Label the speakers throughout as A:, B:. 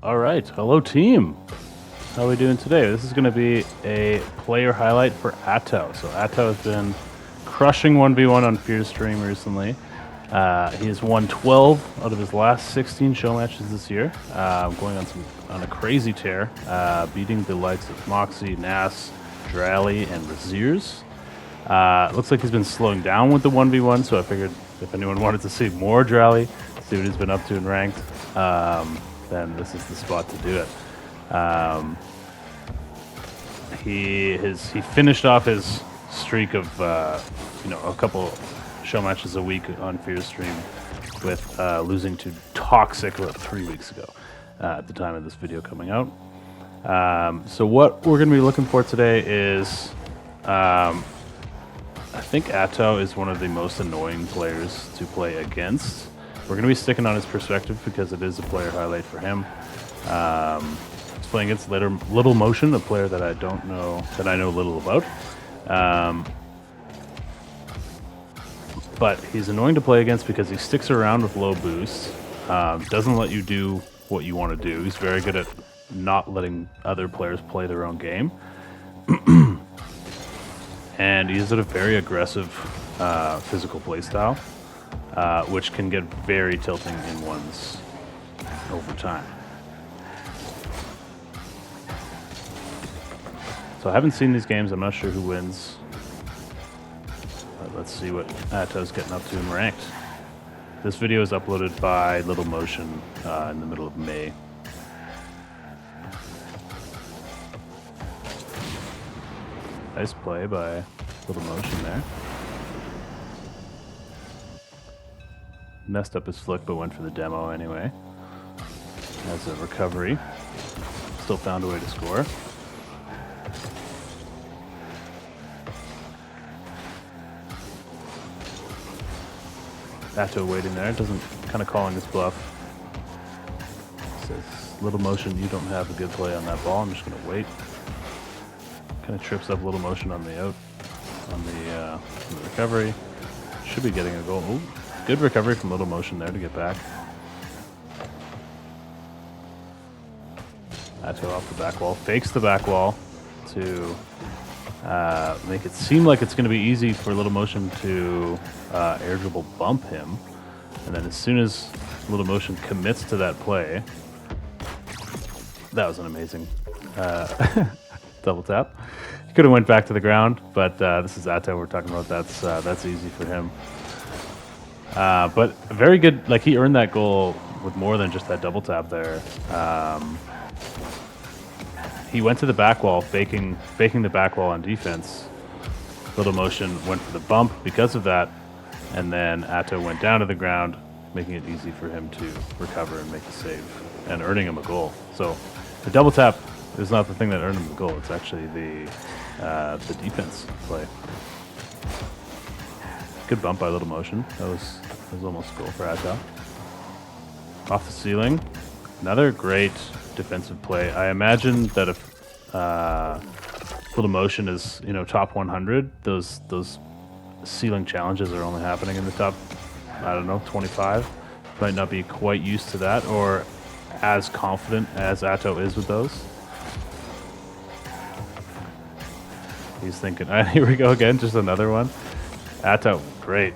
A: All right, hello team. How are we doing today? This is going to be a player highlight for Atow. So Atow has been crushing 1v1 on Fear Stream recently. He has won 12 out of his last 16 show matches this year, going on a crazy tear, beating the likes of Moxie, Nas, Drally, and Raziers. Looks like he's been slowing down with the 1v1, so I figured if anyone wanted to see more Drally, see what he's been up to in ranked, then this is the spot to do it. He finished off his streak of a couple show matches a week on Fear Stream with losing to Toxic about 3 weeks ago at the time of this video coming out. So what we're going to be looking for today is I think Atow is one of the most annoying players to play against. We're going to be sticking on his perspective because it is a player highlight for him. He's playing against Little Motion, a player that I know little about. But he's annoying to play against because he sticks around with low boost, doesn't let you do what you want to do. He's very good at not letting other players play their own game. And he's at a very aggressive physical playstyle, which can get very tilting in ones over time. So I haven't seen these games. I'm not sure who wins. But let's see what Atow's getting up to in ranked. This video is uploaded by Little Motion in the middle of May. Nice play by Little Motion there. Messed up his flick, but went for the demo anyway. As a recovery. Still found a way to score. Atow waiting there, kind of calling his bluff. Says, Little Motion, you don't have a good play on that ball. I'm just going to wait. Kind of trips up Little Motion on the out, on the recovery. Should be getting a goal. Ooh, good recovery from Little Motion there to get back. Atow off the back wall, fakes the back wall to make it seem like it's going to be easy for Little Motion to air dribble bump him. And then as soon as Little Motion commits to that play, that was an amazing double tap. He could have went back to the ground, but this is Atow we're talking about. That's easy for him. But very good. Like, he earned that goal with more than just that double tap there. He went to the back wall, faking the back wall on defense. Little Motion went for the bump because of that, and then Atow went down to the ground, making it easy for him to recover and make a save, and earning him a goal. So the double tap is not the thing that earned him the goal. It's actually the defense play. Good bump by Little Motion. That was almost a goal for Atow. Off the ceiling. Another great defensive play. I imagine that if Little Motion is top 100, those ceiling challenges are only happening in the top, I don't know, 25. Might not be quite used to that or as confident as Atow is with those. He's thinking, here we go again, just another one. Atow, great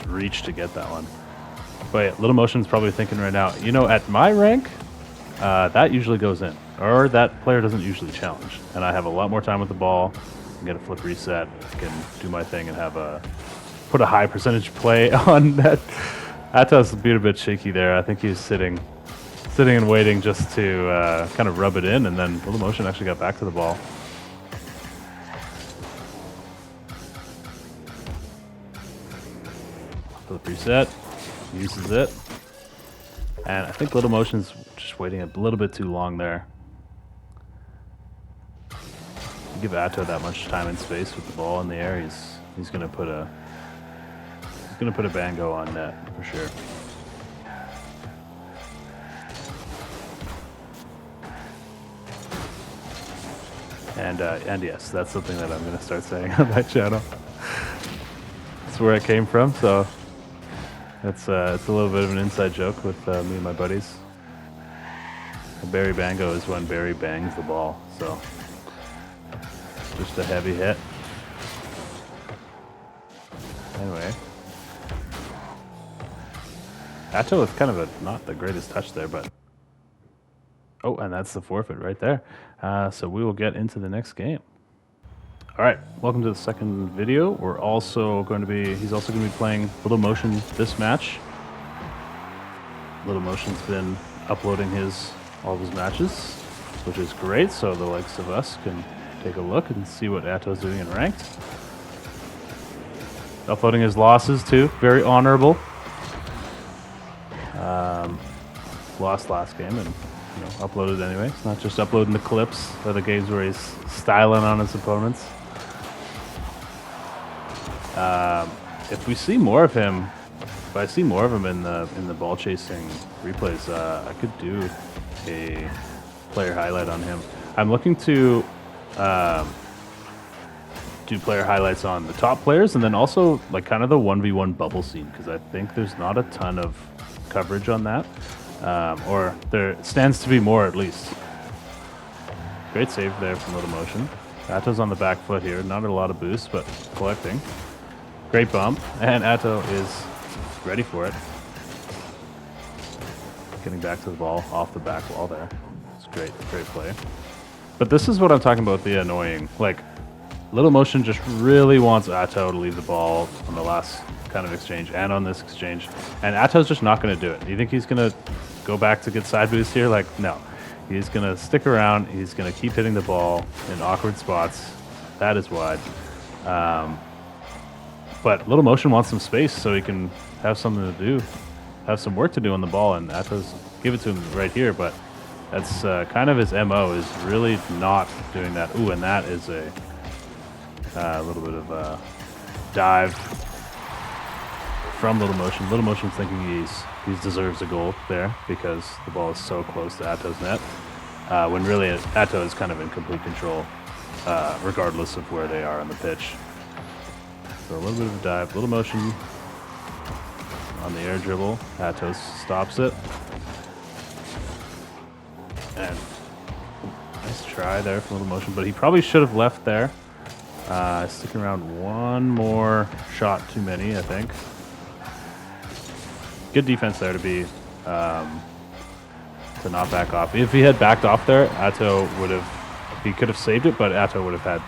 A: reach to get that one. But yeah, Little Motion's probably thinking right now, at my rank, that usually goes in, or that player doesn't usually challenge, and I have a lot more time with the ball. I can get a flick reset, I can do my thing and put a high percentage play on that. Atow's being a bit shaky there. I think he was sitting and waiting just to kind of rub it in, and then Little Motion actually got back to the ball. Flip reset, uses it. And I think Little Motion's just waiting a little bit too long there. Give Atow that much time and space with the ball in the air, he's gonna put a bango on net for sure. And yes, that's something that I'm gonna start saying on my channel. That's where it came from, so it's a little bit of an inside joke with me and my buddies. Barry Bango is when Barry bangs the ball. So just a heavy hit. Anyway. Atow with kind of not the greatest touch there, but... Oh, and that's the forfeit right there. So we will get into the next game. All right, welcome to the second video. We're also going to be, he's also going to be playing Little Motion this match. Little Motion's been uploading all of his matches, which is great, so the likes of us can take a look and see what Atow's doing in ranked. Uploading his losses too, very honorable. Lost last game and uploaded anyway. It's not just uploading the clips or the games where he's styling on his opponents. If we see more of him, if I see more of him in the ball chasing replays, I could do a player highlight on him. I'm looking to do player highlights on the top players and then also like kind of the 1v1 bubble scene, because I think there's not a ton of coverage on that, or there stands to be more at least. Great save there from Little Motion. Atow's on the back foot here, not a lot of boost, but collecting. Great bump, and Atow is ready for it. Getting back to the ball off the back wall there. It's great play. But this is what I'm talking about, the annoying. Like, Little Motion just really wants Atow to leave the ball on the last kind of exchange and on this exchange. And Atow's just not going to do it. You think he's going to go back to get side boost here? Like, no. He's going to stick around. He's going to keep hitting the ball in awkward spots. That is wide. But Little Motion wants some space so he can have something to do, have some work to do on the ball, and Atow's give it to him right here, but that's kind of his MO, is really not doing that. Ooh, and that is a little bit of a dive from Little Motion. Little Motion's thinking he deserves a goal there because the ball is so close to Atow's net, when really Atow is kind of in complete control, regardless of where they are on the pitch. So a little bit of a dive, Little Motion on the air dribble. Atow stops it. And nice try there from Little Motion, but he probably should have left there. Sticking around one more shot too many, I think. Good defense there to not back off. If he had backed off there, Atow he could have saved it, but Atow would have had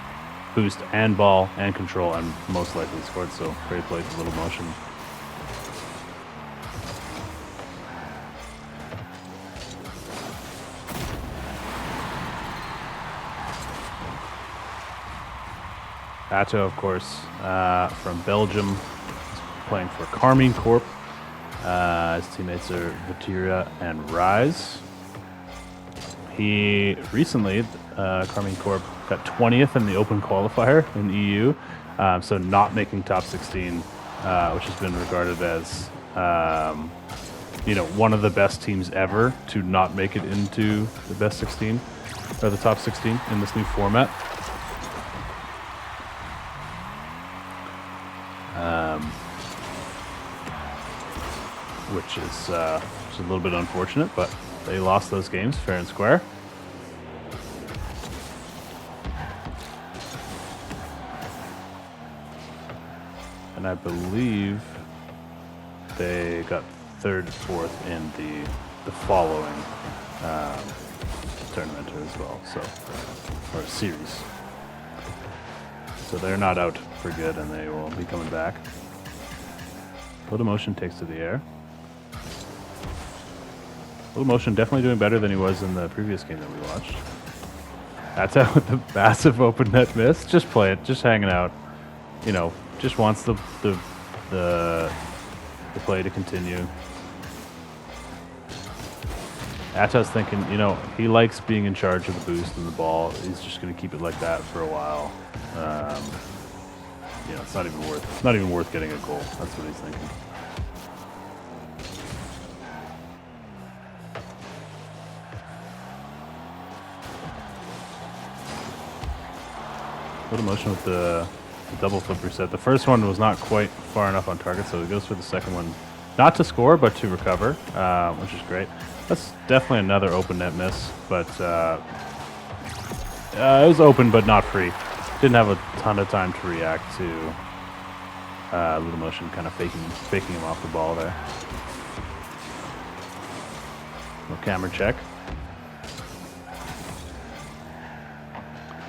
A: boost and ball and control and most likely scored. So great play for Little Motion. Atow, of course, from Belgium, playing for Carmine Corp. His teammates are Vitira and Rise. He recently, Carmine Corp, got 20th in the Open Qualifier in EU, so not making top 16, which has been regarded as, one of the best teams ever to not make it into the best 16 or the top 16 in this new format. Which is a little bit unfortunate, but they lost those games fair and square. And I believe they got third, fourth in the following tournament as well, or series. So they're not out for good, and they will be coming back. Little Motion takes to the air. Little Motion definitely doing better than he was in the previous game that we watched. Atow with the massive open net miss. Just play it, just hanging out. Just wants the play to continue. Atow's thinking, he likes being in charge of the boost and the ball. He's just going to keep it like that for a while. It's not even worth getting a goal. That's what he's thinking. Little Motion with the double flip reset. The first one was not quite far enough on target, so he goes for the second one not to score, but to recover, which is great. That's definitely another open net miss, but it was open but not free. Didn't have a ton of time to react to Little Motion kind of faking him off the ball there. No camera check.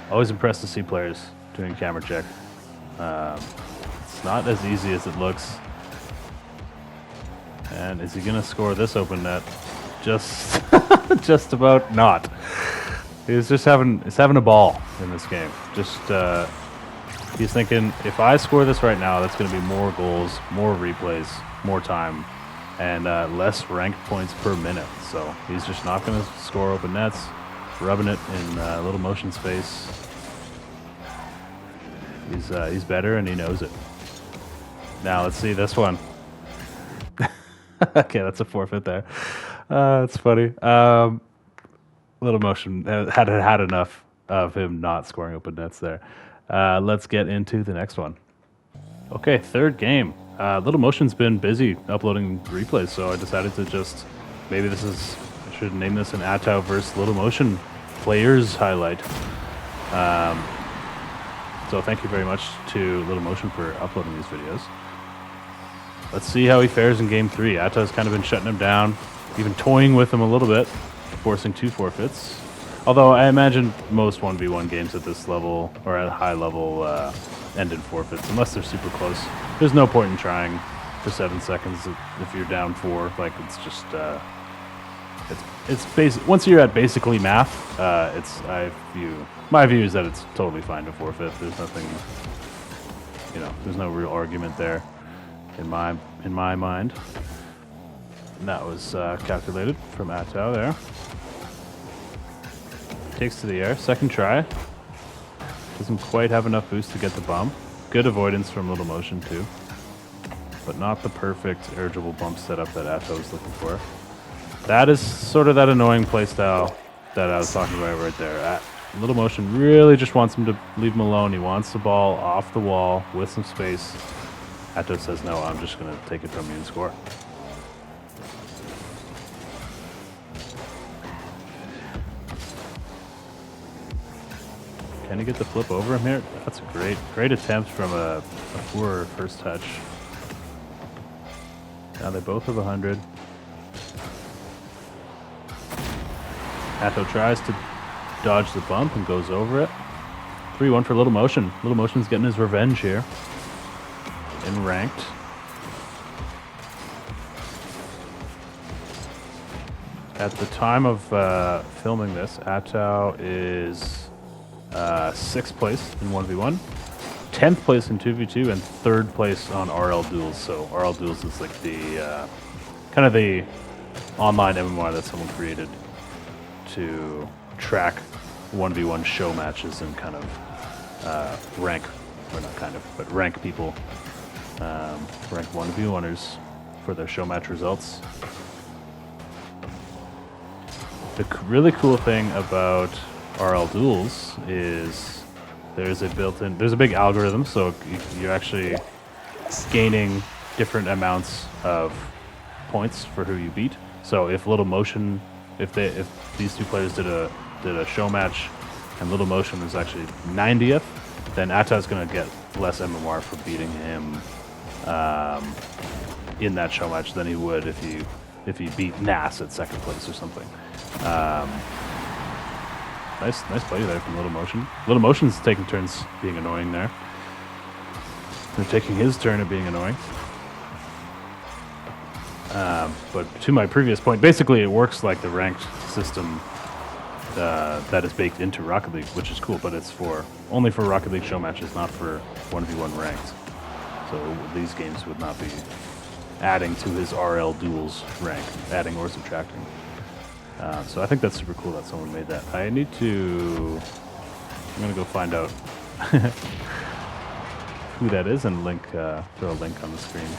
A: Always impressed to see players doing camera check. It's not as easy as it looks. And is he gonna score this open net? Just, just about not. He's having a ball in this game. Just, he's thinking, if I score this right now, that's gonna be more goals, more replays, more time, and less ranked points per minute. So he's just not gonna score open nets, rubbing it in Little Motion's face. He's better and he knows it. Now let's see this one. Okay, that's a forfeit there. It's funny. Little Motion had enough of him not scoring open nets there. Let's get into the next one. Okay, third game. Little Motion's been busy uploading replays, so I decided to just I should name this an Atow versus Little Motion players highlight. So thank you very much to Little Motion for uploading these videos. Let's see how he fares in game 3. Atow's kind of been shutting him down, even toying with him a little bit, forcing 2 forfeits. Although I imagine most 1v1 games at this level, or at a high level, end in forfeits, unless they're super close. There's no point in trying for 7 seconds if you're down 4. Like, it's just, it's basic. Once you're at basically math, my view is that it's totally fine to forfeit. There's nothing, there's no real argument there. In my mind. And that was calculated from Atow there. Takes to the air. Second try. Doesn't quite have enough boost to get the bump. Good avoidance from Little Motion too. But not the perfect eligible bump setup that Atow was looking for. That is sort of that annoying playstyle that I was talking about right there. Little Motion really just wants him to leave him alone. He wants the ball off the wall with some space. Atow says, no, I'm just going to take it from you and score. Can he get the flip over him here? That's a great attempt from a poor first touch. Now they both have 100. Atow tries to dodge the bump and goes over it. 3-1 for Little Motion. Little Motion's getting his revenge here. In ranked. At the time of filming this, Atow is 6th place in 1v1, 10th place in 2v2, and 3rd place on RL Duels. So RL Duels is like the kind of the online MMR that someone created to track 1v1 show matches and kind of rank, or not kind of, but rank people. Rank 1v1ers for their show match results. The really cool thing about RL Duels is there's a big algorithm, so you're actually gaining different amounts of points for who you beat. So if Little Motion, if these two players did a show match and Little Motion was actually 90th, then Atow's going to get less MMR for beating him in that show match than he would if he beat Nas at 2nd place or something. Nice play there from Little Motion. Little Motion's taking turns being annoying there. They're taking his turn of being annoying. But to my previous point, basically it works like the ranked system that is baked into Rocket League, which is cool, but it's only for Rocket League show matches, not for 1v1 ranked. So these games would not be adding to his RL Duels rank, adding or subtracting. So I think that's super cool that someone made that. I'm going to go find out who that is and throw a link on the screen.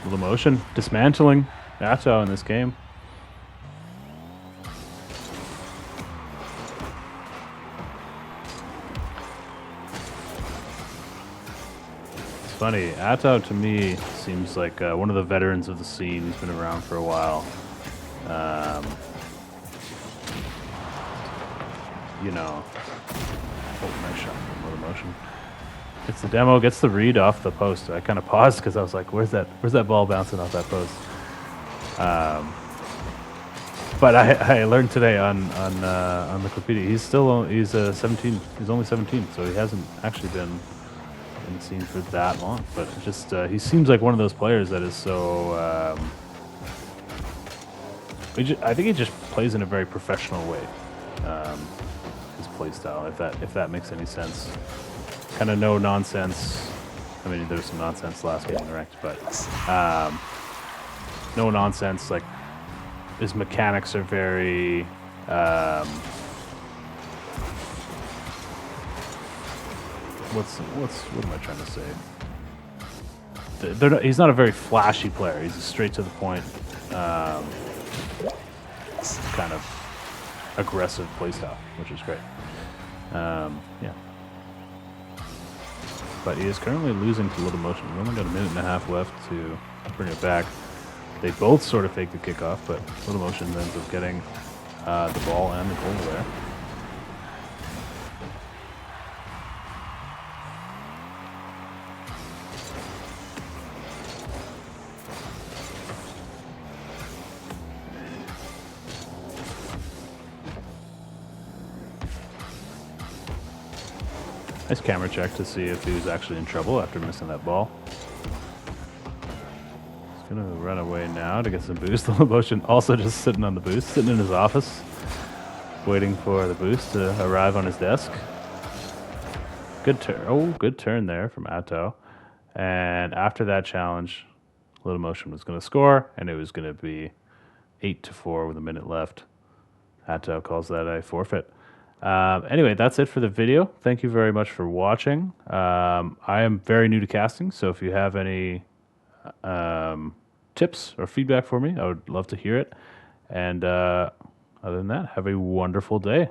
A: Little Motion dismantling Atow in this game. funny. Atow to me seems like one of the veterans of the scene. He's been around for a while. You know. Oh, nice shot from Little Motion. It's the demo, gets the read off the post. I kind of paused because I was like, "Where's that ball bouncing off that post?" But I learned today on the Wikipedia he's 17. He's only 17, so he hasn't actually been in the scene for that long. But just he seems like one of those players that is so. I think he just plays in a very professional way. His play style, if that makes any sense. Kind of no nonsense. I mean, there was some nonsense last game in ranked, but no nonsense. Like his mechanics are very. What am I trying to say? He's not a very flashy player. He's a straight to the point, kind of aggressive playstyle, which is great. Yeah. But he is currently losing to Little Motion. We've only got a minute and a half left to bring it back. They both sort of fake the kickoff, but Little Motion ends up getting the ball and the goal there. Nice camera check to see if he was actually in trouble after missing that ball. He's going to run away now to get some boost. Little Motion also just sitting on the boost, sitting in his office, waiting for the boost to arrive on his desk. Good turn. Oh, good turn there from Atow. And after that challenge, Little Motion was going to score, and it was going to be 8-4 with a minute left. Atow calls that a forfeit. Anyway, that's it for the video. Thank you very much for watching. I am very new to casting, so if you have any tips or feedback for me, I would love to hear it. And other than that, have a wonderful day.